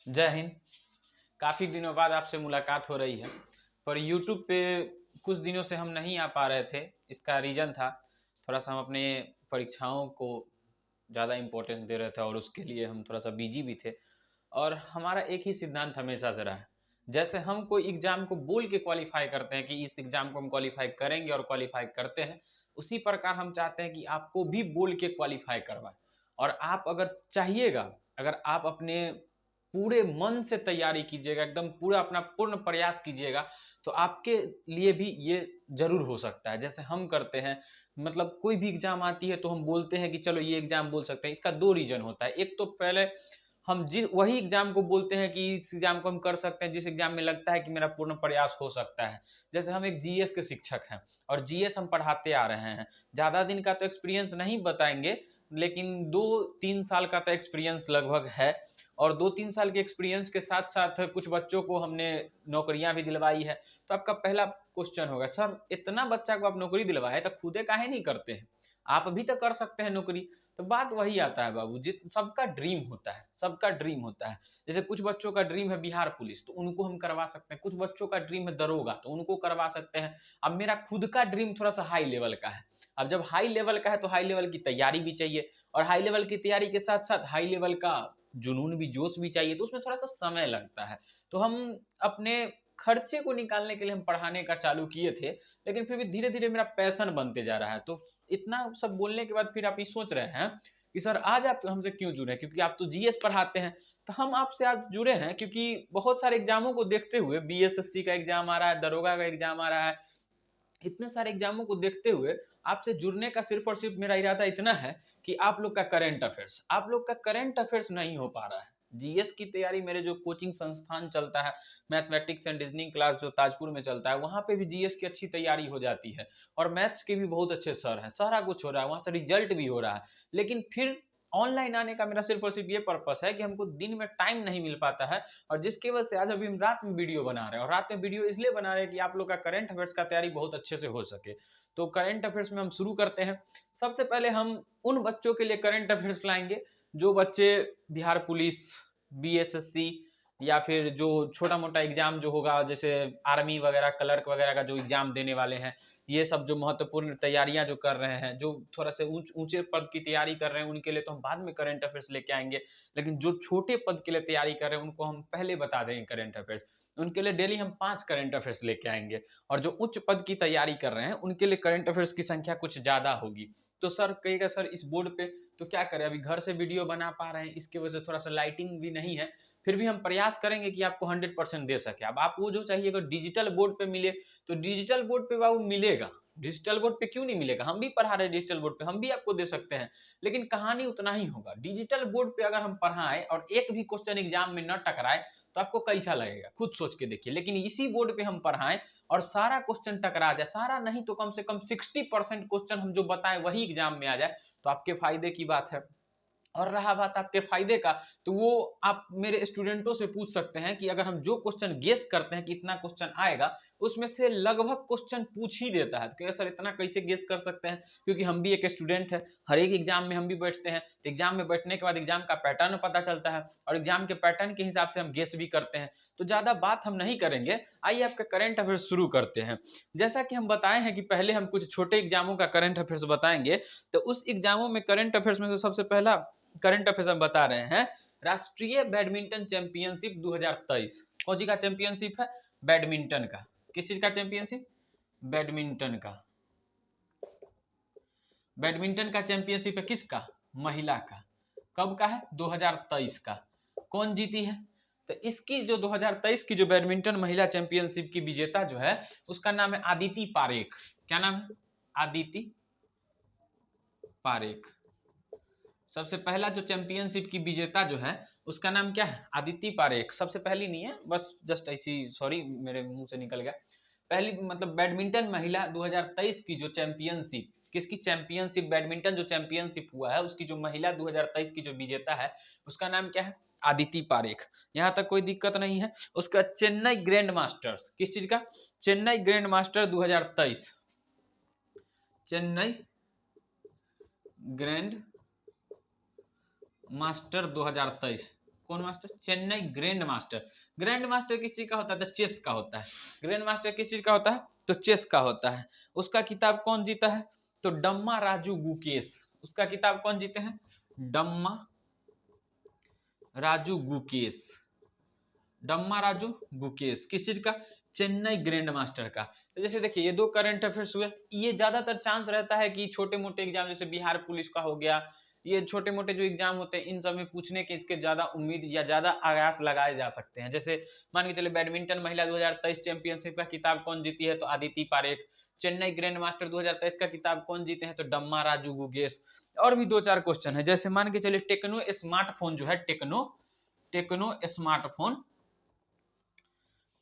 जय हिंद। काफ़ी दिनों बाद आपसे मुलाकात हो रही है, पर YouTube पे कुछ दिनों से हम नहीं आ पा रहे थे। इसका रीज़न था थोड़ा सा हम अपने परीक्षाओं को ज़्यादा इम्पोर्टेंस दे रहे थे और उसके लिए हम थोड़ा सा बिजी भी थे। और हमारा एक ही सिद्धांत हमेशा से रहा है, जैसे हम कोई एग्ज़ाम को बोल के क्वालिफाई करते हैं कि इस एग्ज़ाम को हम क्वालिफाई करेंगे और क्वालिफाई करते हैं, उसी प्रकार हम चाहते हैं कि आपको भी बोल के क्वालिफाई करवाएं। और आप अगर चाहिएगा, अगर आप अपने पूरे मन से तैयारी कीजिएगा, एकदम पूरा अपना पूर्ण प्रयास कीजिएगा, तो आपके लिए भी ये ज़रूर हो सकता है। जैसे हम करते हैं, मतलब कोई भी एग्ज़ाम आती है तो हम बोलते हैं कि चलो ये एग्ज़ाम बोल सकते हैं। इसका दो रीज़न होता है। एक तो पहले हम जिस वही एग्ज़ाम को बोलते हैं कि इस एग्ज़ाम को हम कर सकते हैं जिस एग्ज़ाम में लगता है कि मेरा पूर्ण प्रयास हो सकता है। जैसे हम एक जीएस के शिक्षक हैं और जीएस हम पढ़ाते आ रहे हैं। ज़्यादा दिन का तो एक्सपीरियंस नहीं बताएंगे, लेकिन 2-3 साल का तो एक्सपीरियंस लगभग है। और 2-3 साल के एक्सपीरियंस के साथ साथ कुछ बच्चों को हमने नौकरियां भी दिलवाई है। तो आपका पहला क्वेश्चन होगा, सर इतना बच्चा को आप नौकरी दिलवाए तो खुदे काहे नहीं करते हैं, आप भी तो कर सकते हैं नौकरी। तो बात वही आता है बाबू, जित सबका ड्रीम होता है, सबका ड्रीम होता है। जैसे कुछ बच्चों का ड्रीम है बिहार पुलिस, तो उनको हम करवा सकते हैं। कुछ बच्चों का ड्रीम है दरोगा, तो उनको करवा सकते हैं। अब मेरा खुद का ड्रीम थोड़ा सा हाई लेवल का है। अब जब हाई लेवल का है तो हाई लेवल की तैयारी भी चाहिए, और हाई लेवल की तैयारी के साथ साथ हाई लेवल का जुनून भी, जोश भी चाहिए। तो उसमें थोड़ा सा समय लगता है। तो हम अपने खर्चे को निकालने के लिए हम पढ़ाने का चालू किए थे, लेकिन फिर भी धीरे धीरे मेरा पैशन बनते जा रहा है। तो इतना सब बोलने के बाद फिर आप ये सोच रहे हैं कि सर आज आप हमसे क्यों जुड़े, क्योंकि आप तो जीएस पढ़ाते हैं। तो हम आपसे आज जुड़े हैं क्योंकि बहुत सारे एग्जामों को देखते हुए, बीएसएससी का एग्जाम आ रहा है, दरोगा का एग्जाम आ रहा है, इतने सारे एग्जामों को देखते हुए आपसे जुड़ने का सिर्फ और सिर्फ मेरा इरादा इतना है कि आप लोग का करंट अफेयर्स नहीं हो पा रहा है। जीएस की तैयारी, मेरे जो कोचिंग संस्थान चलता है, मैथमेटिक्स एंड रीजनिंग क्लास जो ताजपुर में चलता है, वहां पे भी जीएस की अच्छी तैयारी हो जाती है और मैथ्स के भी बहुत अच्छे सर हैं, सारा कुछ हो रहा है, वहां से रिजल्ट भी हो रहा है। लेकिन फिर ऑनलाइन आने का मेरा सिर्फ और सिर्फ ये पर्पस है कि हमको दिन में टाइम नहीं मिल पाता है, और जिसकी वजह से आज अभी हम रात में वीडियो बना रहे हैं। और रात में वीडियो इसलिए बना रहे हैं कि आप लोग का करंट अफेयर्स का तैयारी बहुत अच्छे से हो सके। तो करंट अफेयर्स में हम शुरू करते हैं। सबसे पहले हम उन बच्चों के लिए करंट अफेयर्स लाएंगे जो बच्चे बिहार पुलिस, बीएसएससी, या फिर जो छोटा मोटा एग्जाम जो होगा, जैसे आर्मी वगैरह, क्लर्क वगैरह का जो एग्जाम देने वाले हैं, ये सब जो महत्वपूर्ण तैयारियां जो कर रहे हैं, जो थोड़ा से ऊंचे पद की तैयारी कर रहे हैं, उनके लिए तो हम बाद में करंट अफेयर्स लेके आएंगे। लेकिन जो छोटे पद के लिए तैयारी कर रहे हैं उनको हम पहले बता देंगे करंट अफेयर्स। उनके लिए डेली हम 5 करंट अफेयर्स लेके आएंगे। और जो उच्च पद की तैयारी कर रहे हैं उनके लिए करंट अफेयर्स की संख्या कुछ ज़्यादा होगी। तो सर कहेगा, सर इस बोर्ड पे तो क्या करें, अभी घर से वीडियो बना पा रहे हैं, इसकी वजह से थोड़ा सा लाइटिंग भी नहीं है, फिर भी हम प्रयास करेंगे कि आपको 100% दे सके। अब आप वो जो चाहिए, अगर डिजिटल बोर्ड पे मिले तो डिजिटल बोर्ड पे बाबू मिलेगा। डिजिटल बोर्ड पे क्यों नहीं मिलेगा, हम भी पढ़ा रहे हैं डिजिटल बोर्ड पे, हम भी आपको दे सकते हैं। लेकिन कहानी उतना ही होगा। डिजिटल बोर्ड पे अगर हम पढ़ाएं और एक भी क्वेश्चन एग्जाम में न टकराए तो आपको कैसा लगेगा, खुद सोच के देखिए। लेकिन इसी बोर्ड पे हम पढ़ाएं और सारा क्वेश्चन टकरा जाए, सारा नहीं तो कम से कम 60% क्वेश्चन हम जो बताएं वही एग्जाम में आ जाए, तो आपके फायदे की बात है। और रहा बात आपके फायदे का, तो वो आप मेरे स्टूडेंटों से पूछ सकते हैं कि अगर हम जो क्वेश्चन गेस करते हैं कि इतना क्वेश्चन आएगा, उसमें से लगभग क्वेश्चन पूछ ही देता है। तो क्या सर इतना कैसे गेस कर सकते हैं, क्योंकि हम भी एक स्टूडेंट है, हर एक एग्जाम में हम भी बैठते हैं। तो एग्जाम में बैठने के बाद एग्जाम का पैटर्न पता चलता है और एग्जाम के पैटर्न के हिसाब से हम गेस भी करते हैं। तो ज़्यादा बात हम नहीं करेंगे, आइए आपका करंट अफेयर्स शुरू करते हैं। जैसा कि हम बताए हैं कि पहले हम कुछ छोटे एग्जामों का करंट अफेयर्स बताएंगे, तो उस एग्जामों में करंट अफेयर्स में से सबसे पहला करंट अफेयर्स हम बता रहे हैं, राष्ट्रीय बैडमिंटन चैंपियनशिप 2023। कौन सी का चैंपियनशिप है, बैडमिंटन का। किस चीज का चैंपियनशिप, बैडमिंटन का। बैडमिंटन का चैंपियनशिप है किसका, महिला का। कब का है, 2023 का। कौन जीती है, तो इसकी जो 2023 की जो बैडमिंटन महिला चैंपियनशिप की विजेता जो है, उसका नाम है आदिति पारेख। क्या नाम है, आदिति पारेख। सबसे पहला जो चैंपियनशिप की विजेता जो है उसका नाम क्या है, आदिति पारेख। सबसे पहली नहीं है, बस जस्ट ऐसी, सॉरी मेरे मुंह से निकल गया। पहली मतलब बैडमिंटन महिला 2023 की जो चैंपियनशिप, किसकी चैंपियनशिप, बैडमिंटन जो चैंपियनशिप हुआ है उसकी जो महिला 2023 की जो विजेता है उसका नाम क्या है, आदिति पारेख। यहाँ तक कोई दिक्कत नहीं है। उसका चेन्नई ग्रैंड मास्टर्स, किस चीज का, Chennai grand master 2023, Chennai grand master 2023 कौन master? Chennai grand master. Grand master किस चीज का होता है? तो चेस का होता है। ग्रैंड मास्टर किस चीज का होता है? तो चेस का होता है। उसका किताब कौन जीता है? तो डम्मा राजू गुकेश। उसका किताब कौन जीते हैं? डम्मा राजू गुकेश। डम्मा राजू गुकेश किस चीज का? चेन्नई ग्रैंड मास्टर का। तो जैसे देखिए ये 2 करंट अफेयर्स हुए, ये ज्यादातर चांस रहता है कि छोटे मोटे एग्जाम जैसे बिहार पुलिस का हो गया, ये छोटे मोटे जो एग्जाम होते हैं इन सब में पूछने के इसके ज्यादा उम्मीद या ज्यादा आगाज लगाए जा सकते हैं। जैसे मान के चले बैडमिंटन महिला 2023 चैंपियनशिप का किताब कौन जीती है? तो आदिति पारेख। चेन्नई ग्रैंड मास्टर 2023 का किताब कौन जीते हैं? तो डम्मा राजू गुकेश। और भी 2-4 क्वेश्चन है, जैसे मान के चलिए टेक्नो स्मार्टफोन जो है,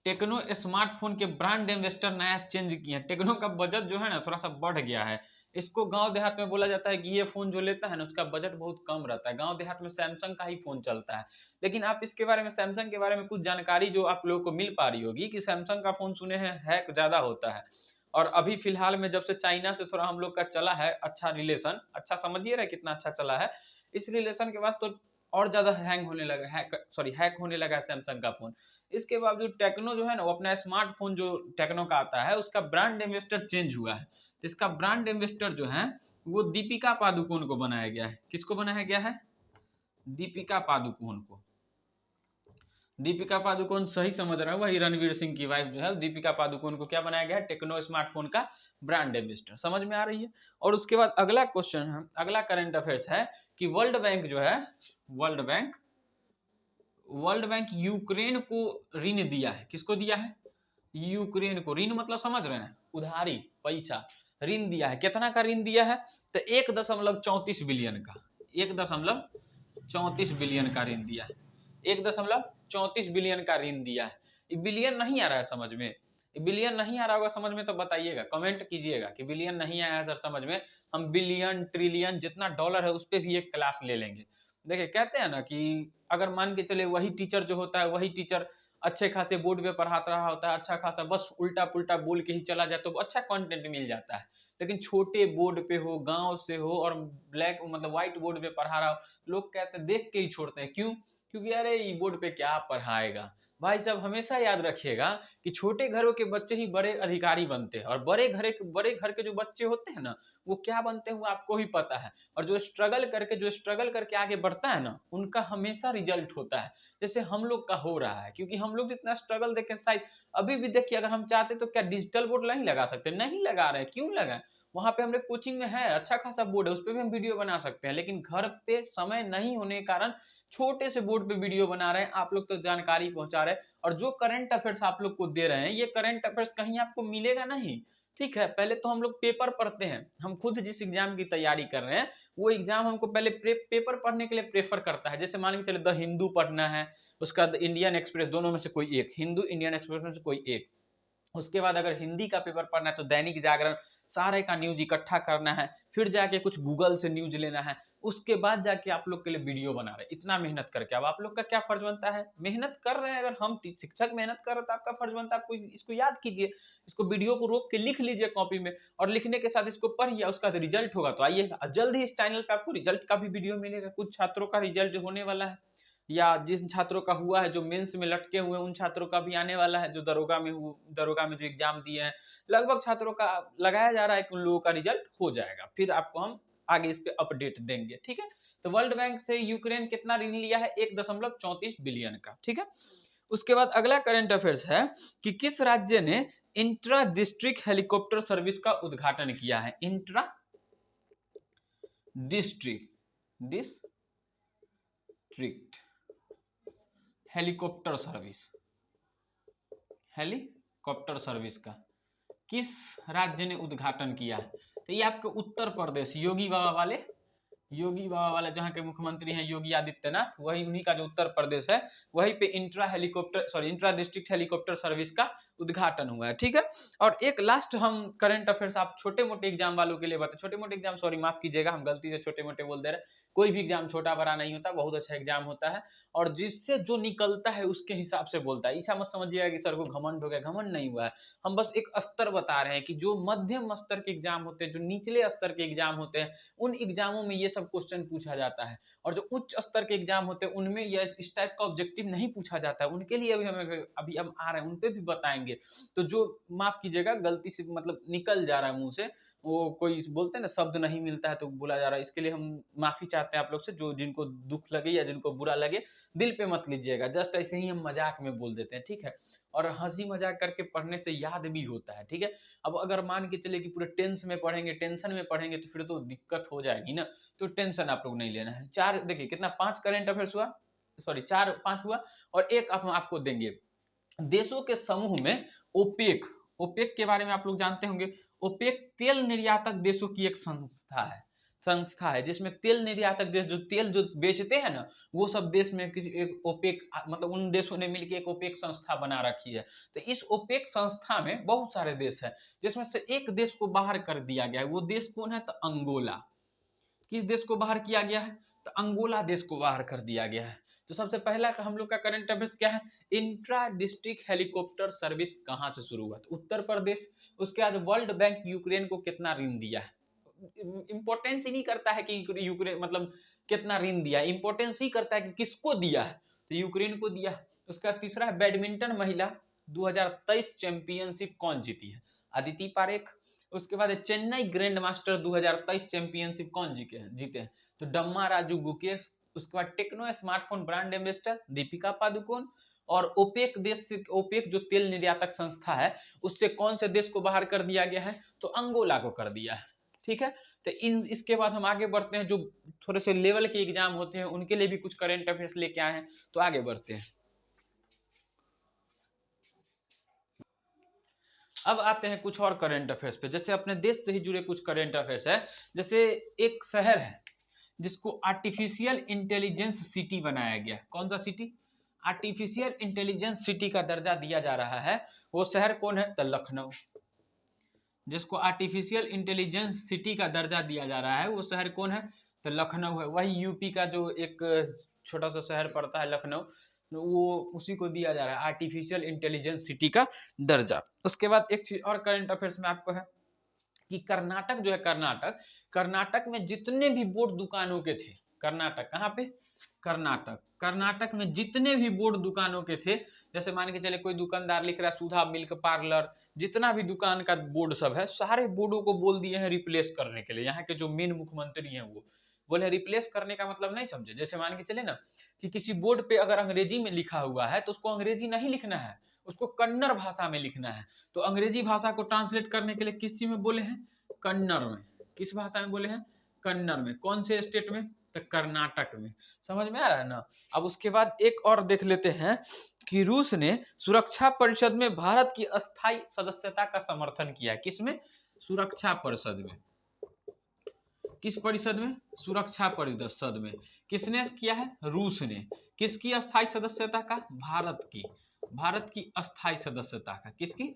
टेक्नो स्मार्टफोन के ब्रांड एम्बेसडर नया चेंज किए हैं। टेक्नो का बजट जो है ना थोड़ा सा बढ़ गया है। इसको गांव देहात में बोला जाता है कि ये फोन जो लेता है ना उसका बजट बहुत कम रहता है। गांव देहात में सैमसंग का ही फोन चलता है। लेकिन आप इसके बारे में, सैमसंग के बारे में कुछ जानकारी जो आप लोगों को मिल पा रही होगी कि सैमसंग का फोन सुने हैं हैक ज्यादा होता है। और अभी फिलहाल में जब से चाइना से थोड़ा हम लोग का चला है अच्छा रिलेशन, अच्छा समझिए रहे कितना अच्छा चला है, इस रिलेशन के बाद तो और ज्यादा हैंग होने लगा, हैक होने लगा है सैमसंग का फोन। इसके बावजूद टेक्नो जो है ना वो अपना स्मार्टफोन जो टेक्नो का आता है उसका ब्रांड एम्बेसडर चेंज हुआ है। तो इसका ब्रांड एम्बेसडर जो है वो दीपिका पादुकोण को बनाया गया है। किसको बनाया गया है? दीपिका पादुकोण को। दीपिका पादुकोण सही समझ रहा है, वही रणवीर सिंह की वाइफ जो है दीपिका पादुकोण को क्या बनाया गया है? टेक्नो स्मार्टफोन का ब्रांड एम्बेसडर। समझ में आ रही है? और उसके बाद अगला क्वेश्चन है, अगला करंट अफेयर्स है कि वर्ल्ड बैंक जो है, वर्ल्ड बैंक यूक्रेन को ऋण दिया है। किसको दिया है? यूक्रेन को। ऋण मतलब समझ रहे हैं? उधारी, पैसा, ऋण दिया है। कितना का ऋण दिया है? तो 1.34 बिलियन का, 1.34 बिलियन का ऋण दिया है। 1.34 बिलियन का ऋण दिया है। ये बिलियन नहीं आ रहा है समझ में? बिलियन नहीं आ रहा होगा समझ में तो बताइएगा, कमेंट कीजिएगा कि बिलियन नहीं आया है सर समझ में। हम बिलियन, ट्रिलियन, जितना डॉलर है उस पर भी एक क्लास ले लेंगे। देखिए कहते हैं ना कि अगर मान के चले वही टीचर जो होता है, वही टीचर अच्छे खासे बोर्ड पे पढ़ाता रहा होता है, अच्छा खासा बस उल्टा पुल्टा बोल के ही चला जाए तो अच्छा कंटेंट मिल जाता है। लेकिन छोटे बोर्ड पे हो, गांव से हो और ब्लैक मतलब व्हाइट बोर्ड पे पढ़ा रहा हो, लोग कहते हैं देख के ही छोड़ते हैं। क्यों? क्योंकि अरे ये बोर्ड पे क्या पढ़ाएगा। भाई साहब हमेशा याद रखिएगा कि छोटे घरों के बच्चे ही बड़े अधिकारी बनते हैं, और बड़े घर के जो बच्चे होते हैं ना वो क्या बनते हैं वो आपको ही पता है। और जो स्ट्रगल करके आगे बढ़ता है ना उनका हमेशा रिजल्ट होता है, जैसे हम लोग का हो रहा है। क्योंकि हम लोग जितना स्ट्रगल देखें, शायद अभी भी देखिए अगर हम चाहते तो क्या डिजिटल बोर्ड नहीं लगा सकते? नहीं लगा रहे हैं। क्यों लगाए? वहां पे हमने कोचिंग में है अच्छा खासा बोर्ड है, उस पर भी हम वीडियो बना सकते हैं। लेकिन घर पे समय नहीं होने के कारण छोटे से बोर्ड पे वीडियो बना रहे हैं, आप लोग तो जानकारी पहुंचा रहे हैं। और जो करंट अफेयर्स आप लोग को दे रहे हैं ये करंट अफेयर्स कहीं आपको मिलेगा नहीं। ठीक है, पहले तो हम लोग पेपर पढ़ते हैं। हम खुद जिस एग्जाम की तैयारी कर रहे हैं वो एग्जाम हमको पहले पेपर पढ़ने के लिए प्रेफर करता है। जैसे मान के चले द हिंदू पढ़ना है, उसका द इंडियन एक्सप्रेस, दोनों में से कोई एक, हिंदू इंडियन एक्सप्रेस में से कोई एक। उसके बाद अगर हिंदी का पेपर पढ़ना है तो दैनिक जागरण, सारे का न्यूज इकट्ठा करना है, फिर जाके कुछ गूगल से न्यूज लेना है, उसके बाद जाके आप लोग के लिए वीडियो बना रहे हैं। इतना मेहनत करके अब आप लोग का क्या फर्ज बनता है? मेहनत कर रहे हैं, अगर हम शिक्षक मेहनत कर रहे हैं तो आपका फर्ज बनता है आपको इसको याद कीजिए, इसको वीडियो को रोक के लिख लीजिए कॉपी में, और लिखने के साथ इसको पढ़िए, उसका रिजल्ट होगा तो आइएगा जल्द ही इस चैनल पे आपको रिजल्ट का भी वीडियो मिलेगा। कुछ छात्रों का रिजल्ट होने वाला है, या जिन छात्रों का हुआ है जो मेंस में लटके हुए उन छात्रों का भी आने वाला है, जो दरोगा में जो एग्जाम दिए हैं। लगभग छात्रों का लगाया जा रहा है कि उन लोगों का रिजल्ट हो जाएगा, फिर आपको हम आगे इस पे अपडेट देंगे। ठीक है, तो वर्ल्ड बैंक से यूक्रेन कितना ऋण लिया है? 1.34 बिलियन का। ठीक है, उसके बाद अगला करंट अफेयर्स है कि किस राज्य ने इंट्रा डिस्ट्रिक्ट हेलीकॉप्टर सर्विस का उद्घाटन किया है? इंट्रा डिस्ट्रिक्ट हेलीकॉप्टर सर्विस का किस राज्य ने उद्घाटन किया है? तो ये आपके उत्तर प्रदेश, योगी बाबा वाले जहाँ के मुख्यमंत्री हैं योगी आदित्यनाथ, वही उन्हीं का जो उत्तर प्रदेश है वहीं पे इंट्रा डिस्ट्रिक्ट हेलीकॉप्टर सर्विस का उद्घाटन हुआ है। ठीक है, और एक लास्ट हम करंट अफेयर्स आप छोटे मोटे एग्जाम वालों के लिए बताए, छोटे मोटे एग्जाम, सॉरी माफ कीजिएगा हम गलती से छोटे मोटे बोल दे रहे हैं, कोई भी एग्जाम छोटा बड़ा नहीं होता, बहुत अच्छा एग्जाम होता है, और जिससे जो निकलता है उसके हिसाब से बोलता है। ऐसा मत समझिएगा कि सर को घमंड हो गया, घमंड नहीं हुआ है, हम बस एक स्तर बता रहे हैं कि जो मध्यम स्तर के एग्जाम होते हैं, जो निचले स्तर के एग्जाम होते हैं, उन एग्जामों में ये सब क्वेश्चन पूछा जाता है, और जो उच्च स्तर के एग्जाम होते हैं उनमें यह इस टाइप का ऑब्जेक्टिव नहीं पूछा जाता है। उनके लिए अभी हम आ रहे हैं, उन पे भी बताएंगे। तो जो माफ कीजिएगा गलती से मतलब निकल जा रहा है मुंह से, वो कोई बोलते हैं ना शब्द नहीं मिलता है तो बोला जा रहा है, इसके लिए हम माफी चाहते हैं आप लोग से। जो जिनको दुख लगे या जिनको बुरा लगे दिल पे मत लीजिएगा, जस्ट ऐसे ही हम मजाक में बोल देते हैं, ठीक है। और हंसी मजाक करके पढ़ने से याद भी होता है, ठीक है। अब अगर मान के चले कि पूरे टेंस में पढ़ेंगे, टेंशन में पढ़ेंगे, तो फिर तो दिक्कत हो जाएगी ना। तो टेंशन आप लोग नहीं लेना है। चार देखिए कितना 5 करंट अफेयर्स हुआ, सॉरी 4-5 हुआ, और एक आपको देंगे देशों के समूह में ओपेक। ओपेक के बारे में आप लोग जानते होंगे। ओपेक तेल निर्यातक देशों की एक संस्था है जिसमें तेल निर्यातक देश जो तेल जो बेचते हैं ना, वो सब देश में किसी एक ओपेक मतलब उन देशों ने मिलकर एक ओपेक संस्था बना रखी है। तो इस ओपेक संस्था में बहुत सारे देश हैं, जिसमें से एक देश को बाहर कर दिया गया है। वो देश कौन है? तो अंगोला। किस देश को बाहर किया गया है? तो अंगोला देश को बाहर कर दिया गया है। तो सबसे पहला हम लोग का करंट अफेयर्स क्या है? इंट्रा डिस्ट्रिक्ट हेलीकॉप्टर सर्विस कहां से शुरू हुआ? तो उत्तर प्रदेश। उसके बाद वर्ल्ड बैंक यूक्रेन को कितना ऋण दिया है? इंपॉर्टेंस ही नहीं करता है कि यूक्रेन मतलब कितना ऋण दिया है, इंपॉर्टेंस ही करता है कि किसको दिया है, तो यूक्रेन को दिया। उसका तीसरा है बैडमिंटन महिला 2023 चैंपियनशिप कौन जीती है? अदिति पारेख। उसके बाद चेन्नई ग्रैंड मास्टर 2023 चैंपियनशिप कौन जीते हैं? तो डम्मा राजू गुकेश। उसके बाद Tecno smartphone brand ambassador Deepika Padukone. और ओपेक देश से, ओपेक जो तेल निर्यातक संस्था है, उससे कौन से देश को बाहर कर दिया गया है? तो अंगोला को कर दिया है, ठीक है। तो इसके बाद हम आगे बढ़ते हैं। जो थोड़े से लेवल के एग्जाम होते हैं उनके लिए भी कुछ करंट अफेयर्स लेके आए हैं, तो आगे बढ़ते हैं। अब आते हैं कुछ और करंट अफेयर्स पे, जैसे अपने देश से ही जुड़े कुछ करंट अफेयर्स है। जैसे एक शहर है जिसको आर्टिफिशियल इंटेलिजेंस सिटी बनाया गया। कौन सा सिटी? आर्टिफिशियल इंटेलिजेंस सिटी का दर्जा दिया जा रहा है। वो शहर कौन है? तो लखनऊ। जिसको आर्टिफिशियल इंटेलिजेंस सिटी का दर्जा दिया जा रहा है वो शहर कौन है? तो लखनऊ है। वही यूपी का जो एक छोटा सा शहर पड़ता है लखनऊ, वो उसी को दिया जा रहा है आर्टिफिशियल इंटेलिजेंस सिटी का दर्जा। उसके बाद एक चीज और करंट अफेयर्स में आपको है कि कर्नाटक जो है, कर्नाटक में जितने भी बोर्ड दुकानों के थे, कर्नाटक कहाँ पे? कर्नाटक में जितने भी बोर्ड दुकानों के थे, जैसे मान के चले कोई दुकानदार लिख रहा है सुधा मिल्क पार्लर, जितना भी दुकान का बोर्ड सब है, सारे बोर्डों को बोल दिए हैं रिप्लेस करने के लिए। यहाँ के जो मेन मुख्यमंत्री हैं वो बोले रिप्लेस करने का मतलब नहीं समझे। जैसे मान के चले ना कि किसी बोर्ड पे अगर अंग्रेजी में लिखा हुआ है तो उसको अंग्रेजी नहीं लिखना है, उसको कन्नड़ भाषा में लिखना है। तो अंग्रेजी भाषा को ट्रांसलेट करने के लिए किस चीज में बोले हैं? कन्नड़ में। किस भाषा में बोले हैं? कन्नड़ में। कौन से स्टेट में? तो कर्नाटक में। समझ में आ रहा है ना। अब उसके बाद एक और देख लेते हैं कि रूस ने सुरक्षा परिषद में भारत की अस्थायी सदस्यता का समर्थन किया है। किसमें? सुरक्षा परिषद में। किस परिषद में? सुरक्षा परिषद में। किसने किया है? रूस ने। किसकी अस्थायी सदस्यता का? भारत की अस्थायी सदस्यता का। किसकी?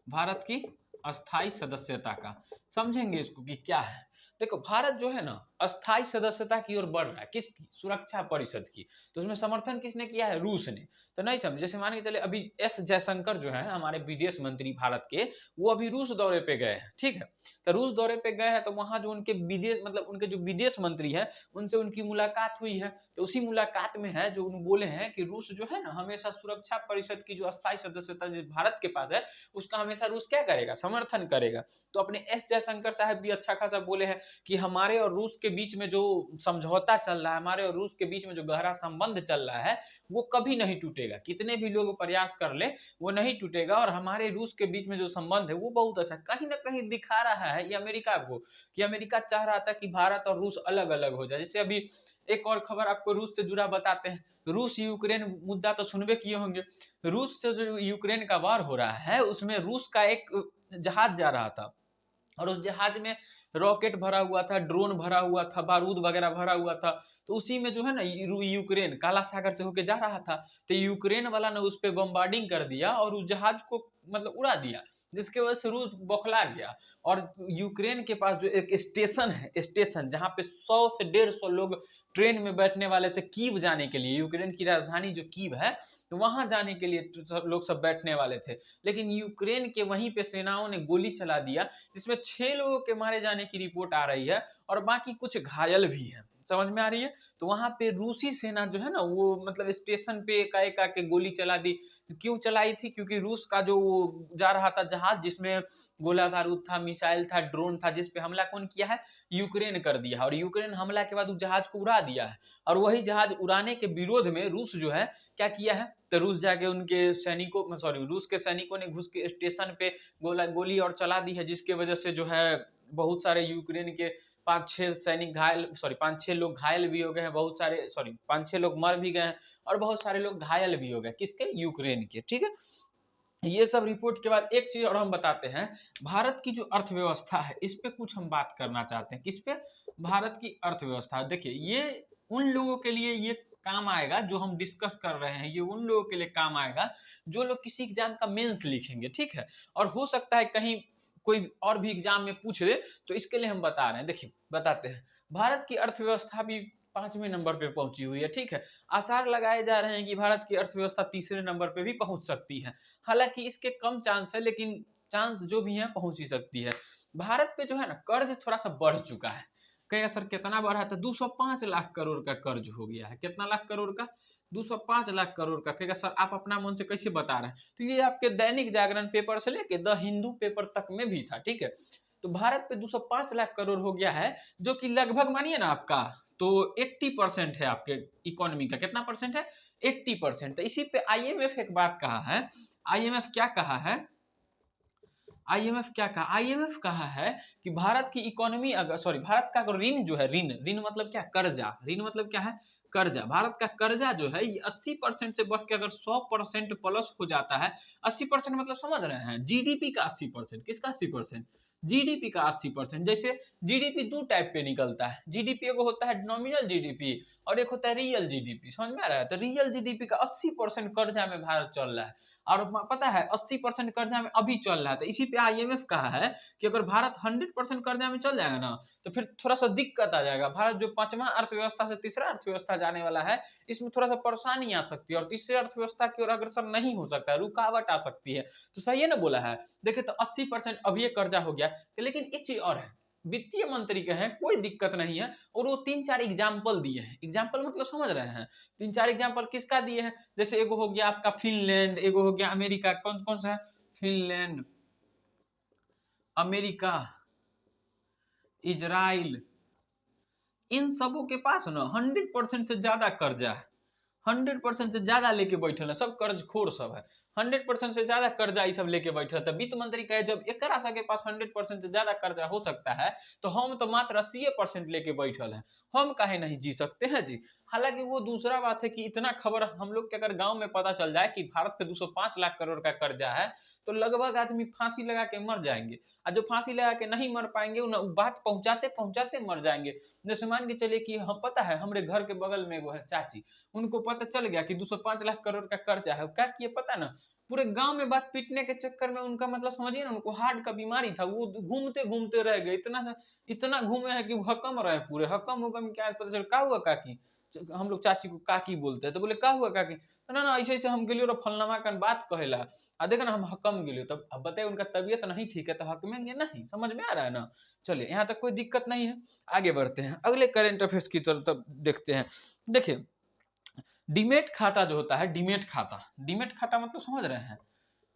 भारत की अस्थायी सदस्यता का। समझेंगे इसको कि क्या है। देखो भारत जो है ना अस्थायी सदस्यता की ओर बढ़ रहा है। किसकी? सुरक्षा परिषद की। तो उसमें समर्थन किसने किया है? रूस ने। तो नहीं समझे। जैसे मान के चले अभी एस जयशंकर जो है हमारे विदेश मंत्री भारत के, वो अभी रूस दौरे पे गए हैं, ठीक है। तो रूस दौरे पे गए हैं तो वहां जो उनके विदेश मतलब उनके जो विदेश मंत्री है उनसे उनकी मुलाकात हुई है। तो उसी मुलाकात में है जो उन्होंने बोले हैं कि रूस जो है ना हमेशा सुरक्षा परिषद की जो अस्थायी सदस्यता जिस भारत के पास है उसका हमेशा रूस क्या करेगा? समर्थन करेगा। तो अपने एस जयशंकर साहब भी अच्छा खासा बोले हैं कि हमारे और रूस के बीच में जो समझौता चल रहा है, हमारे और रूस के बीच में जो गहरा संबंध चल रहा है वो कभी नहीं टूटेगा। कितने भी लोग प्रयास कर ले वो नहीं टूटेगा। और हमारे रूस के बीच में जो संबंध है वो बहुत अच्छा, कहीं ना कहीं दिखा रहा है ये अमेरिका को कि अमेरिका चाह रहा था कि भारत और रूस अलग अलग हो जाए। जैसे अभी एक और खबर आपको रूस से जुड़ा बताते हैं। रूस यूक्रेन मुद्दा तो सुनबे किए होंगे। रूस से जो यूक्रेन का वार हो रहा है उसमें रूस का एक जहाज जा रहा था और उस जहाज में रॉकेट भरा हुआ था, ड्रोन भरा हुआ था, बारूद वगैरह भरा हुआ था। तो उसी में जो है ना यूक्रेन काला सागर से होके जा रहा था। तो यूक्रेन वाला ने उस पर बम्बार्डिंग कर दिया और उस जहाज को मतलब उड़ा दिया। जिसके वजह से रूस बौखला गया। और यूक्रेन के पास जो एक स्टेशन है, स्टेशन जहाँ पे 100 से 150 लोग ट्रेन में बैठने वाले थे कीव जाने के लिए, यूक्रेन की राजधानी जो कीव है तो वहां जाने के लिए लोग सब बैठने वाले थे, लेकिन यूक्रेन के वहीं पे सेनाओं ने गोली चला दिया, जिसमें 6 लोगों के मारे जाने की रिपोर्ट आ रही है और बाकी कुछ घायल भी है। समझ में आ रही है? तो वहां पे रूसी सेना जो है ना वो मतलब स्टेशन पे एकाएक आके गोली चला दी। क्यों चलाई थी? क्योंकि रूस का जो जा रहा था जहाज, जिसमें गोला बारूद था, मिसाइल था, ड्रोन था, जिस पे हमला कौन किया है? यूक्रेन कर दिया है। और यूक्रेन हमला के बाद उस जहाज को उड़ा दिया है, और वही जहाज उड़ाने के विरोध में रूस जो है क्या किया है, तो रूस जाके उनके सैनिकों सॉरी रूस के सैनिकों ने घुस के स्टेशन पे गोली और चला दी है, जिसके वजह से जो है बहुत सारे यूक्रेन के 5-6 सैनिक घायल, सॉरी 5-6 लोग घायल भी हो गए हैं, बहुत सारे, सॉरी 5-6 लोग मर भी गए हैं और बहुत सारे लोग घायल भी हो गए। किसके? यूक्रेन के। ठीक है, ये सब रिपोर्ट के बाद एक चीज और हम बताते हैं, भारत की जो अर्थव्यवस्था है इस पे कुछ हम बात करना चाहते हैं। किस पे? भारत की अर्थव्यवस्था। देखिए ये उन लोगों के लिए ये काम आएगा जो हम डिस्कस कर रहे हैं, ये उन लोगों के लिए काम आएगा जो लोग किसी एग्जाम का मेंस लिखेंगे। ठीक है, और हो सकता है कहीं कोई और भी एग्जाम में पूछ दे, तो इसके लिए हम बता रहे हैं। देखिए बताते हैं, भारत की अर्थव्यवस्था भी 5वें नंबर पे पहुंची हुई है। ठीक है, आसार लगाए जा रहे हैं कि भारत की अर्थव्यवस्था 3रे नंबर पे भी पहुंच सकती है, हालांकि इसके कम चांस है, लेकिन चांस जो भी है पहुंच ही सकती है। भारत पे जो है ना कर्ज थोड़ा सा बढ़ चुका है। कहेगा सर कितना बढ़ा था? 205 लाख करोड़ का कर्ज हो गया है। कितना लाख करोड़ का? 205 लाख करोड़ का। कहेगा सर आप अपना मन से कैसे बता रहे हैं? तो ये आपके दैनिक जागरण पेपर से लेके द हिंदू पेपर तक में भी था। ठीक है, तो भारत पे 205 लाख करोड़ हो गया है, जो कि लगभग मानिए ना आपका तो 80% है आपके इकोनॉमी का। कितना परसेंट है? 80%। तो इसी पे आईएमएफ एक बात कहा है। आईएमएफ क्या कहा है? आईएमएफ क्या कहा? आईएमएफ कहा है कि भारत की इकोनॉमी अगर, सॉरी भारत का ऋण जो है, ऋण, ऋण मतलब क्या? कर्जा। ऋण मतलब क्या है? कर्जा। भारत का कर्जा जो है ये 80% से बढ़ के अगर 100% प्लस हो जाता है, 80% मतलब समझ रहे हैं, जीडीपी का 80%। किसका 80%? जीडीपी का 80%। जैसे जीडीपी 2 टाइप पे निकलता है। जीडीपी एगो होता है नॉमिनल जीडीपी और एक होता है रियल जीडीपी। समझ में आ रहा है? तो रियल जीडीपी का 80% कर्जा में भारत चल रहा है, और पता है 80% कर्जा में अभी चल रहा है। तो इसी पे आईएमएफ कहा है कि अगर भारत 100% कर्जा में चल जाएगा ना तो फिर थोड़ा सा दिक्कत आ जाएगा। भारत जो 5वां अर्थव्यवस्था से 3रा अर्थव्यवस्था जाने वाला है, इसमें थोड़ा सा परेशानी आ सकती है और 3रे अर्थव्यवस्था की ओर अग्रसर नहीं हो सकता है, रुकावट आ सकती है। तो सही है ना बोला है? देखिए तो 80% अभी ये कर्जा हो गया, लेकिन एक चीज और है, वित्तीय मंत्री के हैं कोई दिक्कत नहीं है, और वो 3-4 एग्जाम्पल दिए हैं। एग्जाम्पल मतलब समझ रहे हैं? 3-4 एग्जाम्पल किसका दिए हैं? जैसे एगो हो गया आपका फिनलैंड, एगो हो गया अमेरिका। कौन कौन सा है? फिनलैंड, अमेरिका, इजराइल, इन सबों के पास ना 100% से ज्यादा कर्जा है। 100% से ज्यादा लेके बैठल है, सब कर्जखोर सब है। 100% से ज्यादा कर्जा ये सब लेके बैठल है। तो वित्त मंत्री कहे जब एकरा सा के पास 100% से ज्यादा कर्जा हो सकता है, तो हम तो मात्र 80% लेके बैठल हैं, हम काहे नहीं जी सकते हैं जी? हालांकि वो दूसरा बात है कि इतना खबर हम लोग के अगर गांव में पता चल जाए कि भारत पे 205 लाख करोड़ का कर्जा है, तो लगभग आदमी फांसी लगा के मर जाएंगे। और जो फांसी लगा के नहीं मर पाएंगे उन बात पहुंचाते पहुंचाते मर जाएंगे। जैसे मान के चलिए कि हम, पता है हमारे घर के बगल में वो है चाची, उनको पता चल गया कि 205 लाख करोड़ का कर्जा है। क्या किए पता ना? पूरे गांव में बात पीटने के चक्कर में उनका मतलब समझिए ना, उनको हार्ट का बीमारी था, वो घूमते घूमते रह गए। इतना घूमे हैं कि वो हकम रहे पूरे। हकम हुकम क्या पता चल क्या हुआ काकी? हम लोग चाची को काकी बोलते हैं, तो बोले क्या हुआ काकी? ना ना ऐसे ऐसे हम गेलियो फलनामा का बात कहेला, आ देखा ना हम हकम गेलियो। तब अब बताइए उनका तबीयत नहीं ठीक है तो हकमेंगे नहीं? समझ में आ रहा है ना? चलिए यहाँ तक कोई दिक्कत नहीं है, आगे बढ़ते हैं अगले करेंट अफेयर्स की तरफ देखते हैं। देखिए डीमेट खाता जो होता है, डीमेट खाता, डीमेट खाता मतलब समझ रहे हैं?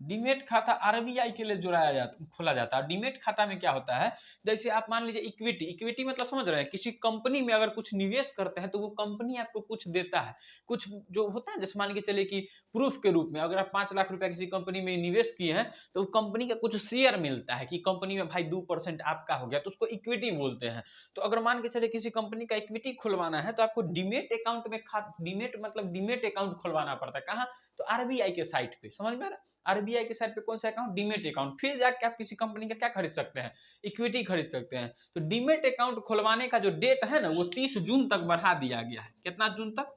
डीमेट खाता आरबीआई के लिए जुड़ाया जाता, खोला जाता है। डीमेट खाता में क्या होता है, जैसे आप मान लीजिए इक्विटी, इक्विटी मतलब समझ रहे हैं, किसी कंपनी में अगर कुछ निवेश करते हैं तो वो कंपनी आपको कुछ देता है, कुछ जो होता है। जैसे मान के चलिए कि प्रूफ के रूप में अगर आप 5 लाख रुपया किसी कंपनी में निवेश किए हैं तो कंपनी का कुछ शेयर मिलता है कि कंपनी में भाई 2% आपका हो गया, तो उसको इक्विटी बोलते हैं। तो अगर मान के चलिए किसी कंपनी का इक्विटी खुलवाना है तो आपको डीमेट अकाउंट में डीमेट मतलब डीमेट अकाउंट खुलवाना पड़ता है। कहाँ? तो आरबीआई के साइट पे। समझ में आ रहा है? आरबीआई के साइट पे कौन सा अकाउंट? Demat account. फिर जाके आप किसी कंपनी का क्या खरीद सकते हैं? इक्विटी खरीद सकते हैं। तो डीमेट अकाउंट खुलवाने का जो डेट है ना वो 30 जून तक बढ़ा दिया गया है। कितना जून तक?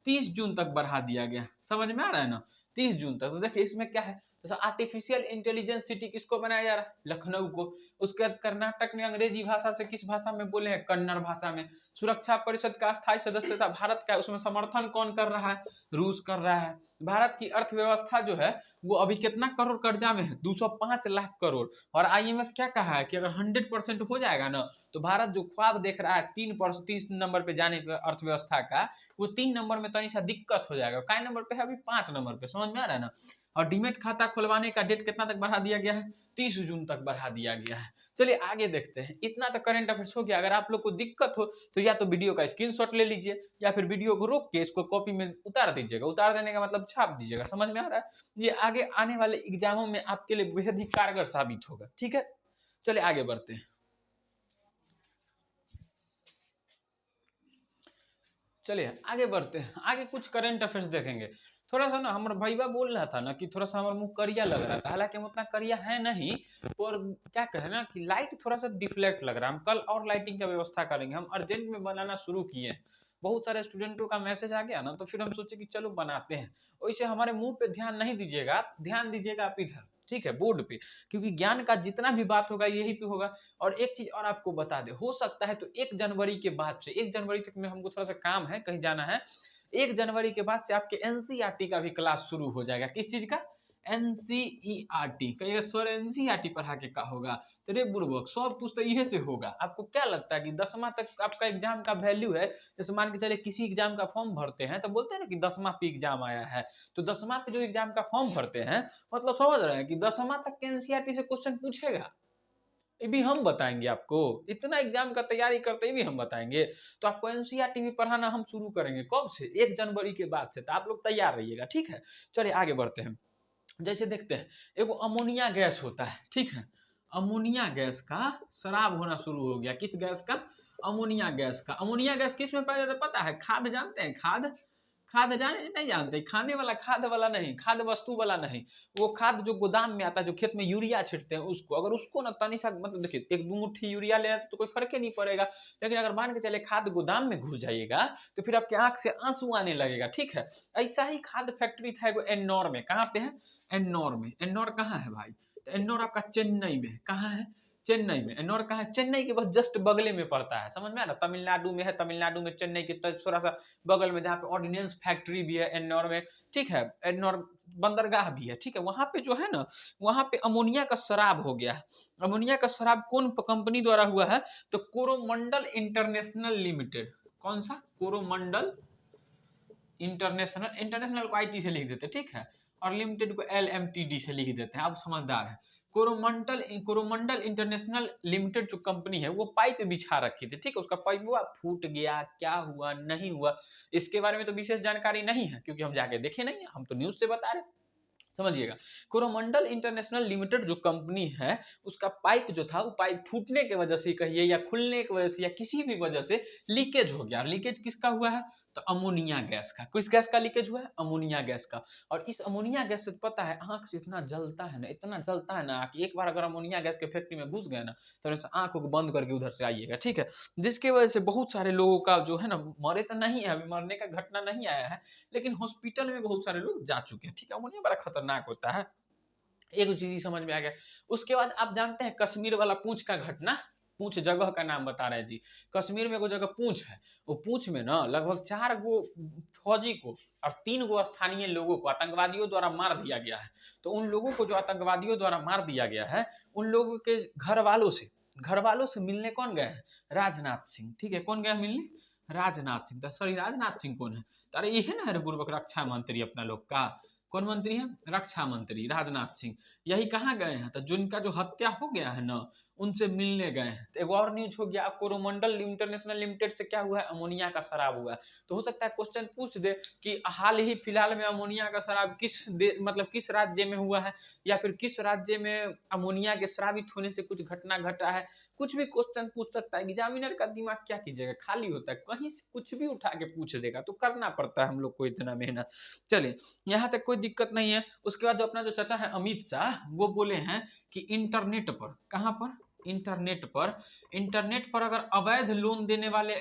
30 जून तक बढ़ा दिया गया। समझ में आ रहा है ना? 30 जून तक। तो देखिए इसमें क्या है, जैसे आर्टिफिशियल इंटेलिजेंस सिटी किसको बनाया जा रहा है? लखनऊ को। उसके बाद कर्नाटक में अंग्रेजी भाषा से किस भाषा में बोले हैं? कन्नड़ भाषा में। सुरक्षा परिषद का स्थायी सदस्यता भारत का है, उसमें समर्थन कौन कर रहा है? रूस कर रहा है। भारत की अर्थव्यवस्था जो है वो अभी कितना करोड़ कर्जा में है? 205 लाख करोड़। और IMF क्या कहा है कि अगर 100% हो जाएगा ना तो भारत जो ख्वाब देख रहा है 3 नंबर पे जाने पे अर्थव्यवस्था का, वो 3 नंबर में तनी सा दिक्कत हो जाएगा। काय नंबर पे है? अभी 5 नंबर पे। समझ में आ रहा है ना? और डीमेट खाता खुलवाने का डेट कितना तक बढ़ा दिया गया है? 30 जून तक बढ़ा दिया गया है। चलिए आगे देखते हैं। इतना तो करंट अफेयर्स हो गया। अगर आप लोग को दिक्कत हो तो या तो वीडियो का स्क्रीनशॉट ले लीजिए या फिर वीडियो को रोक के इसको कॉपी में उतार दीजिएगा। उतार देने का मतलब छाप दीजिएगा। समझ में आ रहा है? ये आगे आने वाले एग्जामों में आपके लिए बेहद ही कारगर साबित होगा। ठीक है, चलिए आगे बढ़ते हैं। चलिए आगे बढ़ते हैं। आगे कुछ करंट अफेयर्स देखेंगे। थोड़ा सा ना हमारा भैया बोल रहा था ना कि थोड़ा सा हमारा मुंह करिया लग रहा था, हालांकि हम उतना करिया है नहीं, और क्या कहे ना कि लाइट थोड़ा सा डिफ्लेक्ट लग रहा है। हम कल और लाइटिंग का व्यवस्था करेंगे। हम अर्जेंट में बनाना शुरू किए हैं। बहुत सारे स्टूडेंटों का मैसेज आ गया ना, तो फिर हम सोचे कि चलो बनाते हैं। वैसे हमारे मुंह पे ध्यान नहीं दीजिएगा, ध्यान दीजिएगा आप इधर, ठीक है, बोर्ड पे, क्योंकि ज्ञान का जितना भी बात होगा यही पे होगा। और एक चीज और आपको बता दे, हो सकता है तो 1 जनवरी के बाद से, 1 जनवरी तक में हमको थोड़ा सा काम है, कहीं जाना है। 1 जनवरी के बाद से आपके एनसीईआरटी का भी क्लास शुरू हो जाएगा। किस चीज का? एनसीईआरटी। कहिएगा सर एनसीईआरटी पढ़ा के का होगा? तेरे बुड़बक, सब कुछ तो इहे से होगा। आपको क्या लगता है कि 10वां तक आपका एग्जाम का वैल्यू है? जैसे मान के चले किसी एग्जाम का फॉर्म भरते हैं तो बोलते हैं ना कि 10वां पे एग्जाम आया है, तो 10वां पे जो एग्जाम का फॉर्म भरते हैं, मतलब समझ रहे हैं कि 10वां तक के एनसीईआरटी से क्वेश्चन पूछेगा। ये भी हम बताएंगे आपको। इतना एग्जाम का तैयारी करते ही भी हम बताएंगे। तो आपको एनसीईआरटी भी पढ़ाना हम शुरू करेंगे। कब से? 1 जनवरी के बाद से। तो आप लोग तैयार रहिएगा, ठीक है। चलिए आगे बढ़ते हैं। जैसे देखते हैं, एगो अमोनिया गैस होता है, ठीक है। अमोनिया गैस का शराब होना शुरू हो गया। किस गैस का? अमोनिया गैस का। अमोनिया गैस किस में पाया जाता है पता है? खाद जानते हैं? खाद, खाद जाने नहीं जानते? खाने वाला खाद वाला नहीं, खाद वस्तु वाला नहीं। वो खाद जो गोदाम में आता है, जो खेत में यूरिया छिड़ते हैं उसको, अगर उसको ना तनी सा, मतलब देखिए 1-2 मुट्ठी यूरिया ले आते तो कोई फर्क ही नहीं पड़ेगा। लेकिन अगर मान के चले खाद गोदाम में घुस जाइएगा तो फिर आपके आंख से आंसू आने लगेगा, ठीक है। ऐसा ही खाद फैक्ट्री था एगो एन्नौर में। कहाँ पे है? एन्नौर में। एन्नौर कहाँ है भाई? तो एन्नौर आपका चेन्नई में। कहाँ है? चेन्नई में। एन्नौर कहाँ है? चेन्नई के बस जस्ट बगले में पड़ता है। समझ में आ रहा? तमिलनाडु में है। तमिलनाडु में चेन्नई के थोड़ा सा बगल में, जहाँ पे ऑर्डिनेंस फैक्ट्री भी है एन्नौर में, ठीक है। एन्नौर बंदरगाह भी है, ठीक है। वहां पे जो है ना, वहां पे अमोनिया का शराब हो गया है। अमोनिया का शराब कौन कंपनी द्वारा हुआ है? तो कोरोमंडल इंटरनेशनल लिमिटेड। कौन सा? कोरोमंडल इंटरनेशनल। इंटरनेशनल को IT से लिख देते, ठीक है, और लिमिटेड को LMTD से लिख देते हैं। आप समझदार है। कोरोमंडल इंटरनेशनल लिमिटेड जो कंपनी है वो पाइप बिछा रखी थी, ठीक है। उसका पाइप हुआ, फूट गया, क्या हुआ नहीं हुआ, इसके बारे में तो विशेष जानकारी नहीं है, क्योंकि हम जाके देखे नहीं है, हम तो न्यूज से बता रहे। समझिएगा, कोरोमंडल इंटरनेशनल लिमिटेड जो कंपनी है उसका पाइप जो था, वो पाइप फूटने की वजह से कहिए, या खुलने की वजह से, या किसी भी वजह से लीकेज हो गया। लीकेज किसका हुआ है? तो अमोनिया गैस का। किस गैस का लीकेज हुआ है? अमोनिया गैस का। और इस अमोनिया गैस से पता है आंख से इतना जलता है ना, इतना जलता है ना, कि एक बार अगर अमोनिया गैस के फैक्ट्री में घुस गए ना तो आंख को बंद करके उधर से आइएगा, ठीक है। जिसकी वजह से बहुत सारे लोगों का जो है ना, मरे तो नहीं है, अभी मरने का घटना नहीं आया है, लेकिन हॉस्पिटल में बहुत सारे लोग जा चुके हैं, ठीक है। अमोनिया बड़ा खतरनाक होता है। एक चीज समझ में आ गया। उसके बाद आप जानते हैं कश्मीर वाला पूंछ का घटना? पूंछ जगह का नाम बता रहे हैं जी। कश्मीर में कोई जगह पूंछ है, वो पूंछ में ना लगभग 4 गो फौजी को और 3 गो स्थानीय लोगों को आतंकवादियों द्वारा मार दिया गया है। तो उन लोगों को जो आतंकवादियों द्वारा मार दिया गया है, उन लोगों के घर वालों से मिलने कौन गए हैं? राजनाथ सिंह, ठीक है। कौन गया मिलने? राजनाथ सिंह। सॉरी, राजनाथ सिंह कौन है? अरे ये है ना, हर पूर्वक रक्षा मंत्री अपना लोग का। कौन मंत्री है? रक्षा मंत्री राजनाथ सिंह। यही कहाँ गए हैं? तो जिनका जो हत्या हो गया है ना, उनसे मिलने गए हैं। तो एक और न्यूज हो गया, कोरोमंडल इंटरनेशनल लिमिटेड से क्या हुआ है? अमोनिया का शराब हुआ है। तो हो सकता है क्वेश्चन पूछ दे कि हाल ही फिलहाल में अमोनिया का शराब मतलब किस राज्य में हुआ है, या फिर किस राज्य में अमोनिया के शराबित होने से कुछ घटना घटा है। कुछ भी क्वेश्चन पूछ सकता है। एग्जामिनर का दिमाग क्या कीजिएगा, खाली होता है, कहीं से कुछ भी उठा के पूछ देगा, तो करना पड़ता है हम लोग को इतना मेहनत। चलिए यहाँ तक कोई दिक्कत नहीं है। उसके बाद जो अपना जो चाचा है अमित शाह, वो बोले हैं कि इंटरनेट पर, कहां पर? इंटरनेट पर अगर अवैध लोन देने वाले,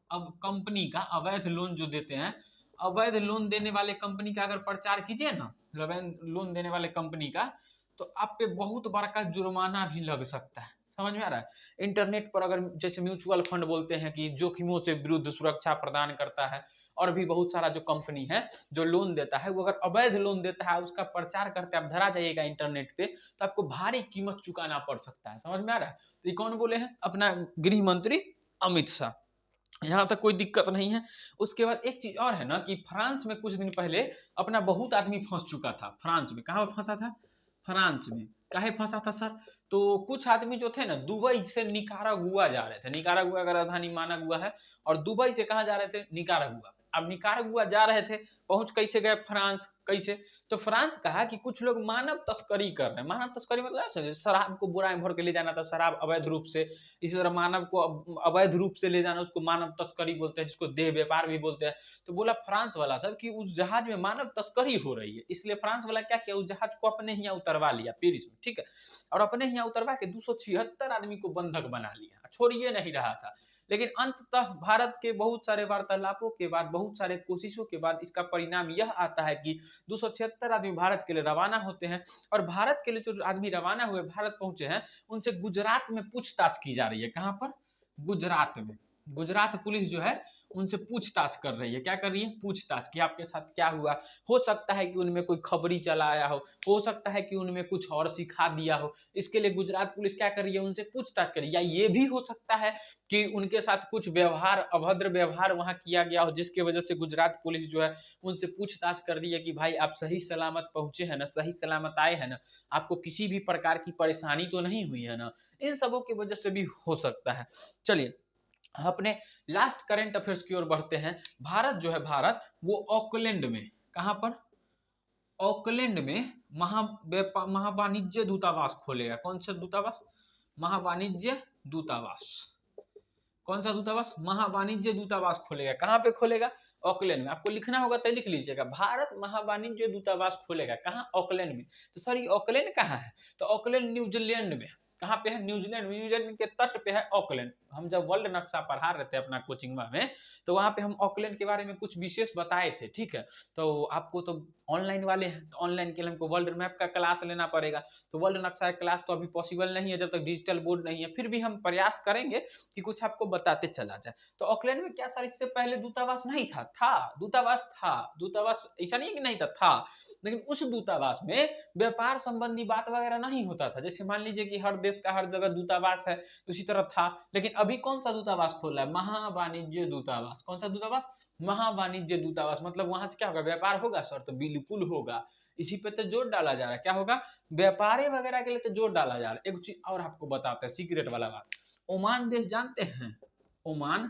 अब कंपनी का अवैध लोन जो देते हैं, अवैध लोन देने वाले कंपनी का अगर प्रचार कीजिए ना, अवैध लोन देने वाले कंपनी का, तो आप पे बहुत बड़ा जुर्माना भी लग सकता है। समझ में आ रहा है? इंटरनेट पर अगर जैसे म्यूचुअल फंड बोलते हैं कि जोखिमों से विरुद्ध सुरक्षा प्रदान करता है, और भी बहुत सारा जो कंपनी है जो लोन देता है, वो अगर अवैध लोन देता है, उसका प्रचार करके आप धरा जाइएगा इंटरनेट पे, तो आपको भारी कीमत चुकाना पड़ सकता है। समझ में आ रहा है? तो ये कौन बोले हैं? अपना गृह मंत्री अमित शाह। यहाँ तक कोई दिक्कत नहीं है। उसके बाद एक चीज और है ना कि फ्रांस में कुछ दिन पहले अपना बहुत आदमी फंस चुका था। फ्रांस में कहाँ फंसा था? फ्रांस में काहे फंसा था सर? तो कुछ आदमी जो थे ना, दुबई से निकारागुआ जा रहे थे। निकारागुआ का राजधानी मानागुआ है, और दुबई से कहाँ जा रहे थे? निकारागुआ। अब निकारागुआ जा रहे थे, पहुंच कैसे गए? फ्रांस। कैसे? तो फ्रांस कहा कि कुछ लोग मानव तस्करी कर रहे हैं। मानव तस्करी मतलब शराब को बुराई भर के ले जाना था, शराब अवैध रूप से। इसी तरह मानव को अवैध रूप से ले जाना, उसको मानव तस्करी बोलते हैं, जिसको देह व्यापार भी बोलते हैं। तो बोला फ्रांस वाला सब कि उस जहाज में मानव तस्करी हो रही है, इसलिए फ्रांस वाला क्या किया, उस जहाज को अपने यहाँ उतरवा लिया पेरिस में, ठीक है, और अपने यहाँ उतरवा के 276 आदमी को बंधक बना लिया, छोड़िए नहीं रहा था। लेकिन अंततः भारत के बहुत सारे वार्तालापों के बाद, बहुत सारे कोशिशों के बाद इसका परिणाम यह आता है कि 276 आदमी भारत के लिए रवाना होते हैं, और भारत के लिए जो आदमी रवाना हुए, भारत पहुंचे हैं, उनसे गुजरात में पूछताछ की जा रही है। कहां पर? गुजरात में। गुजरात पुलिस जो है उनसे पूछताछ कर रही है। क्या कर रही है? पूछताछ कि आपके साथ क्या हुआ। हो सकता है कि उनमें कोई खबरी चला आया हो सकता है कि उनमें कुछ और सिखा दिया हो। इसके लिए गुजरात पुलिस क्या कर रही है? उनसे पूछताछ कर रही है। या ये भी हो सकता है कि उनके साथ कुछ व्यवहार, अभद्र व्यवहार वहां किया गया हो, जिसकी वजह से गुजरात पुलिस जो है उनसे पूछताछ कर रही है कि भाई आप सही सलामत पहुंचे हैं ना, सही सलामत आए हैं ना, आपको किसी भी प्रकार की परेशानी तो नहीं हुई है ना। इन सबों की वजह से भी हो सकता है। चलिए अपने लास्ट करंट अफेयर्स की ओर बढ़ते हैं। भारत जो है, भारत वो ऑकलैंड में, कहां पर? ऑकलैंड में महावाणिज्य दूतावास खोलेगा। कौन सा दूतावास? महावाणिज्य दूतावास। कौन सा दूतावास? महावाणिज्य दूतावास खोलेगा। कहां पे खोलेगा? ऑकलैंड में। आपको लिखना होगा तो लिख लीजिएगा, भारत महावाणिज्य दूतावास खोलेगा। कहां? ऑकलैंड में। तो सर ये ऑकलैंड कहां है? तो ऑकलैंड न्यूजीलैंड में। कहां पे है? न्यूजीलैंड। न्यूजीलैंड के तट पे है ऑकलैंड। हम जब वर्ल्ड नक्शा पढ़ा रहे थे अपना कोचिंग में, तो वहां पे हम ऑकलैंड के बारे में कुछ विशेष बताए थे, ठीक है। तो आपको तो ऑनलाइन वाले हैं, तो ऑनलाइन के लिए हमको वर्ल्ड मैप का क्लास लेना पड़ेगा। तो वर्ल्ड नक्शा का क्लास तो अभी पॉसिबल नहीं है जब तक डिजिटल बोर्ड नहीं है, फिर भी हम प्रयास करेंगे कि कुछ आपको बताते चला जाए। तो ऑकलैंड में क्या सर इससे पहले दूतावास नहीं था? था, दूतावास था। दूतावास ऐसा नहीं है कि नहीं था, लेकिन उस दूतावास में व्यापार संबंधी बात वगैरह नहीं होता था। जैसे मान लीजिए कि हर देश का हर जगह दूतावास है, उसी तरह था। लेकिन अभी कौन सा दूतावास खोला है? महावाणिज्य दूतावास। कौन सा दूतावास? महावाणिज्य दूतावास। मतलब वहां से क्या होगा? व्यापार होगा सर? तो बिल्कुल होगा। इसी पे तो जोर डाला जा रहा है। क्या होगा? व्यापारी वगैरह के लिए तो जोर डाला जा रहा है। एक चीज और आपको बताते हैं, सीक्रेट वाला बात। ओमान देश जानते हैं? ओमान,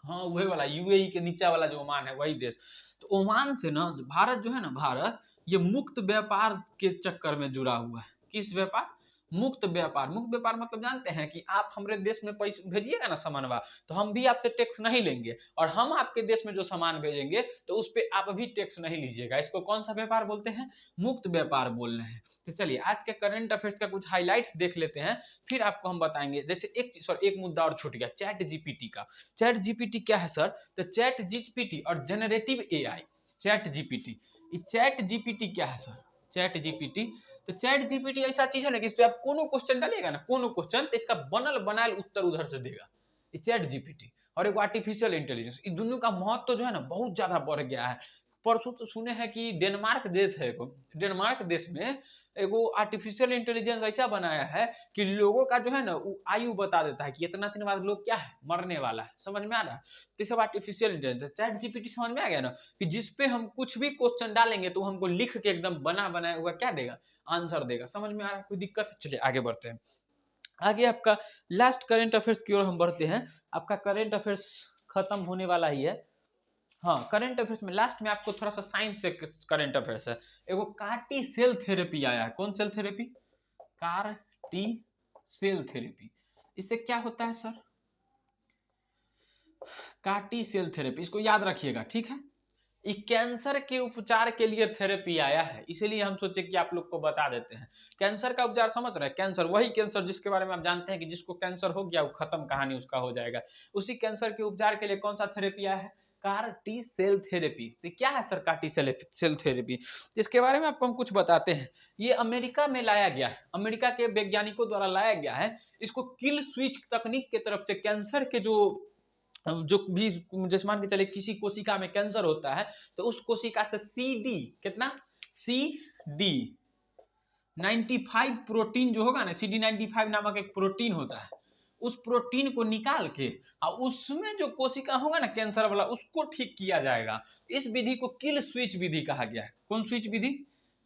हाँ वही वाला, यूएई के नीचे वाला जो ओमान है, वही देश। तो ओमान से ना भारत जो है ना, भारत ये मुक्त व्यापार के चक्कर में जुड़ा हुआ है। किस व्यापार? मुक्त व्यापार। मुक्त व्यापार मतलब जानते हैं कि आप हमारे देश में पैसे भेजिएगा ना सामानवा, तो हम भी आपसे टैक्स नहीं लेंगे, और हम आपके देश में जो सामान भेजेंगे तो उस पर आप भी टैक्स नहीं लीजिएगा। इसको कौन सा व्यापार बोलते हैं? मुक्त व्यापार बोल रहे हैं। तो चलिए आज के करंट अफेयर्स का कुछ हाईलाइट्स देख लेते हैं, फिर आपको हम बताएंगे। जैसे एक मुद्दा और छूट गया, चैट जीपीटी का। चैट जीपीटी क्या है सर? तो चैट जीपीटी और generative AI. Chat GPT, chat GPT क्या है सर? चैट जीपीटी, तो चैट जीपीटी ऐसा चीज है ना कि इस पे आप कोनो क्वेश्चन डालिएगा ना, कोनो क्वेश्चन, तो इसका बनल बनायल उत्तर उधर से देगा। ये चैट जीपीटी और एक आर्टिफिशियल इंटेलिजेंस, इन दोनों का महत्व जो है ना बहुत ज्यादा बढ़ गया है। परसों तो सुने हैं कि डेनमार्क देश है, डेनमार्क देश में एगो आर्टिफिशियल इंटेलिजेंस ऐसा बनाया है कि लोगों का जो है ना आयु बता देता है कि इतना दिन बाद लोग क्या है, मरने वाला है। समझ में आ रहा है? तो सब आर्टिफिशियल इंटेलिजेंस। चैट जीपीटी समझ में आ गया ना कि जिसपे हम कुछ भी क्वेश्चन डालेंगे तो हमको लिख के एकदम बनाया हुआ क्या देगा? आंसर देगा। समझ में आ रहा है? कोई दिक्कत है? चलिए आगे बढ़ते हैं। आगे आपका लास्ट करंट अफेयर्स की ओर हम बढ़ते हैं। आपका करंट अफेयर्स खत्म होने वाला ही है। हाँ, करंट अफेयर्स में लास्ट में आपको थोड़ा सा साइंस से करंट अफेयर्स है। एगो कार्टी सेल थेरेपी आया है। कौन cell therapy? CAR T cell therapy. इससे क्या होता है सर? कार्टी सेल थेरेपी, इसको याद रखिएगा, ठीक है। ये कैंसर के उपचार के लिए थेरेपी आया है, इसीलिए हम सोचे कि आप लोग को बता देते हैं। कैंसर का उपचार समझ रहे हैं? कैंसर, वही कैंसर जिसके बारे में आप जानते हैं कि जिसको कैंसर हो गया वो खत्म, कहानी उसका हो जाएगा। उसी कैंसर के उपचार के लिए कौन सा थेरेपी आया है? CAR T cell therapy. तो क्या है sir CAR T cell therapy? इसके बारे में आपको हम कुछ बताते हैं। ये अमेरिका में लाया गया है, अमेरिका के वैज्ञानिकों द्वारा लाया गया है। इसको किल स्विच तकनीक के तरफ से कैंसर के जो भी, जैसे मान के चले किसी कोशिका में कैंसर होता है तो उस कोशिका से CD कितना CD 95 प्रोटीन जो होगा ना, CD95 नामक एक प्रोटीन होता है, उस प्रोटीन को निकाल के और उसमें जो कोशिका होगा ना कैंसर वाला, उसको ठीक किया जाएगा। इस विधि को किल स्विच विधि कहा गया है। कौन स्विच विधि?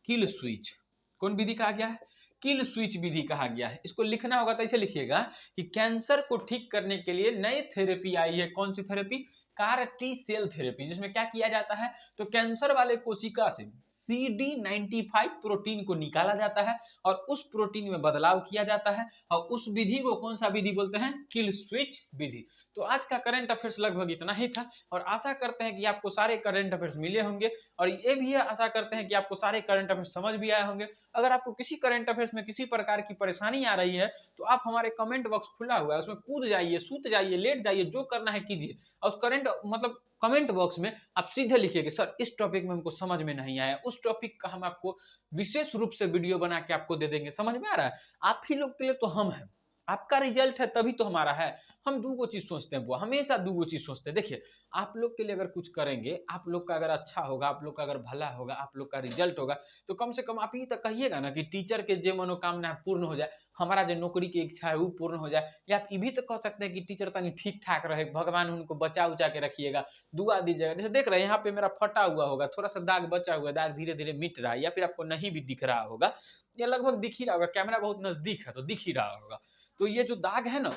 Kill switch. कौन विधि कहा गया है? किल स्विच विधि कहा गया है। इसको लिखना होगा तो ऐसे लिखिएगा कि कैंसर को ठीक करने के लिए नई थेरेपी आई है। कौन सी therapy? CAR T cell therapy, जिसमें क्या किया जाता है तो कैंसर वाले कोशिका से CD95 प्रोटीन को निकाला जाता है और उस प्रोटीन में बदलाव किया जाता है और उस विधि को कौन सा विधि बोलते हैं? किल स्विच विधि। तो आज का करंट अफेयर्स लगभग इतना ही था और आशा करते हैं कि आपको सारे करंट अफेयर्स मिले होंगे और ये भी आशा करते हैं कि आपको सारे करंट अफेयर्स समझ भी आए होंगे। अगर आपको किसी करंट अफेयर्स में किसी प्रकार की परेशानी आ रही है तो आप हमारे कमेंट बॉक्स खुला हुआ है, उसमें कूद जाइए, सूत जाइए, लेट जाइए, जो करना है कीजिए और उस करंट मतलब कमेंट बॉक्स में आप सीधे लिखिए कि सर इस टॉपिक में हमको समझ में नहीं आया, उस टॉपिक का हम आपको विशेष रूप से वीडियो बना के आपको दे देंगे। समझ में आ रहा है? आप ही लोग के लिए तो हम हैं, आपका रिजल्ट है तभी तो हमारा है। हम दूगो चीज सोचते हैं बुआ, हमेशा दूगो चीज सोचते हैं। देखिए आप लोग के लिए अगर कुछ करेंगे, आप लोग का अगर अच्छा होगा, आप लोग का अगर भला होगा, आप लोग का रिजल्ट होगा, तो कम से कम आप ही तक कहिएगा ना कि टीचर के जो मनोकामना है पूर्ण हो जाए, हमारा जो नौकरी की इच्छा है वो पूर्ण हो जाए। या आप ये भी तो कह सकते हैं कि टीचर तनी ठीक ठाक रहे, भगवान उनको बचा उचा के रखिएगा, दुआ दीजिएगा। जैसे देख रहे हैं यहाँ पे मेरा फटा हुआ होगा, थोड़ा सा दाग बचा हुआ है, दाग धीरे धीरे मिट रहा है, या फिर आपको नहीं भी दिख रहा होगा, या लगभग दिख ही रहा होगा, कैमरा बहुत नजदीक है तो दिख ही रहा होगा। तो ये जो दाग है ना,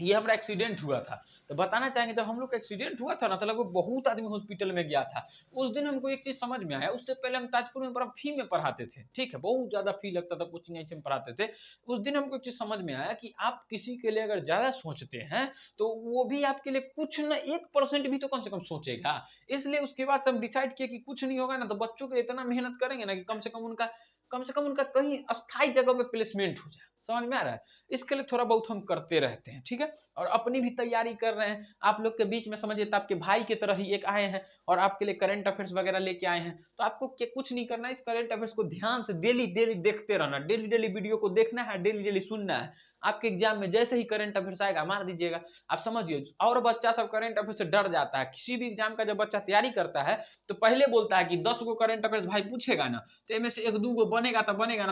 ये हमारा एक्सीडेंट हुआ था। तो बताना चाहेंगे जब हम लोग का एक्सीडेंट हुआ था ना, तो लगभग बहुत आदमी हॉस्पिटल में गया था। उस दिन हमको एक चीज समझ में आया, उससे पहले हम ताजपुर में बड़ा फी में पढ़ाते थे, ठीक है, बहुत ज्यादा फी लगता था, कोचिंग ऐसे में पढ़ाते थे। उस दिन हमको एक चीज समझ में आया कि आप किसी के लिए अगर ज्यादा सोचते हैं तो वो भी आपके लिए कुछ न 1% भी तो कम से कम सोचेगा। इसलिए उसके बाद से हम डिसाइड किए कि कुछ नहीं होगा ना तो बच्चों के इतना मेहनत करेंगे ना कि कम से कम उनका कहीं अस्थायी जगह पे प्लेसमेंट हो जाए। समझ में आ रहा है? इसके लिए थोड़ा बहुत हम करते रहते हैं, ठीक है। और अपनी भी तैयारी कर रहे हैं। आप लोग के बीच में समझिए तो आपके भाई की तरह ही एक आए हैं और आपके लिए करंट अफेयर्स वगैरह लेके आए हैं। तो आपको कुछ नहीं करना है, इस करंट अफेयर्स को ध्यान से डेली डेली देखते रहना, डेली डेली वीडियो को देखना है, डेली डेली सुनना है। आपके एग्जाम में जैसे ही करंट अफेयर्स आएगा मार दीजिएगा। आप समझिए, और बच्चा सब करंट अफेयर्स से डर जाता है। किसी भी एग्जाम का जब बच्चा तैयारी करता है तो पहले बोलता है कि 10 गो करंट अफेयर्स भाई पूछेगा ना तो इनमें से 1-2 गो बनेगा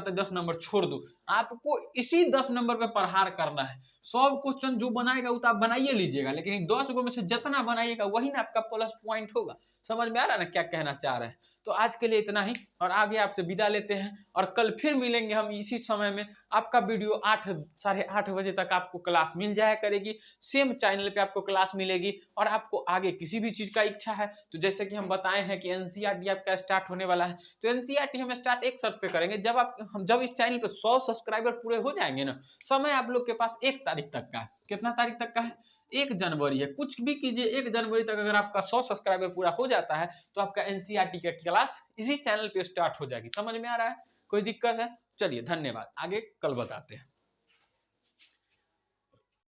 तो 10 नंबर छोड़ दो। आपको इसी 10 नंबर पे प्रहार करना है। 100 क्वेश्चन जो बनाएगा वो तो आप बनाइए लीजिएगा, लेकिन 10 गो में से जितना बनाइएगा वही ना आपका प्लस पॉइंट होगा। समझ में आ रहा है ना क्या कहना चाह रहे हैं? तो आज के लिए इतना ही और आगे आपसे विदा लेते हैं और कल फिर मिलेंगे हम इसी समय में। आपका वीडियो 8 साढ़े 8 बजे तक आपको क्लास मिल जाया करेगी, सेम चैनल पे आपको क्लास मिलेगी। और आपको आगे किसी भी चीज का इच्छा है तो जैसे कि हम बताए हैं कि एनसीईआरटी आपका स्टार्ट होने वाला है, तो एनसीईआरटी हम स्टार्ट एक शर्त पे करेंगे, जब इस चैनल पे 100 सब्सक्राइबर पूरे हो जाएंगे ना, समय आप लोग के पास 1 तारीख तक का है। कितना तारीख तक का है? 1 जनवरी है। कुछ भी कीजिए, 1 जनवरी तक अगर आपका 100 सब्सक्राइबर पूरा हो जाता है तो आपका एनसीईआरटी का क्लास इसी चैनल पे स्टार्ट हो जाएगी। समझ में आ रहा है? कोई दिक्कत है? चलिए धन्यवाद, आगे कल बताते हैं।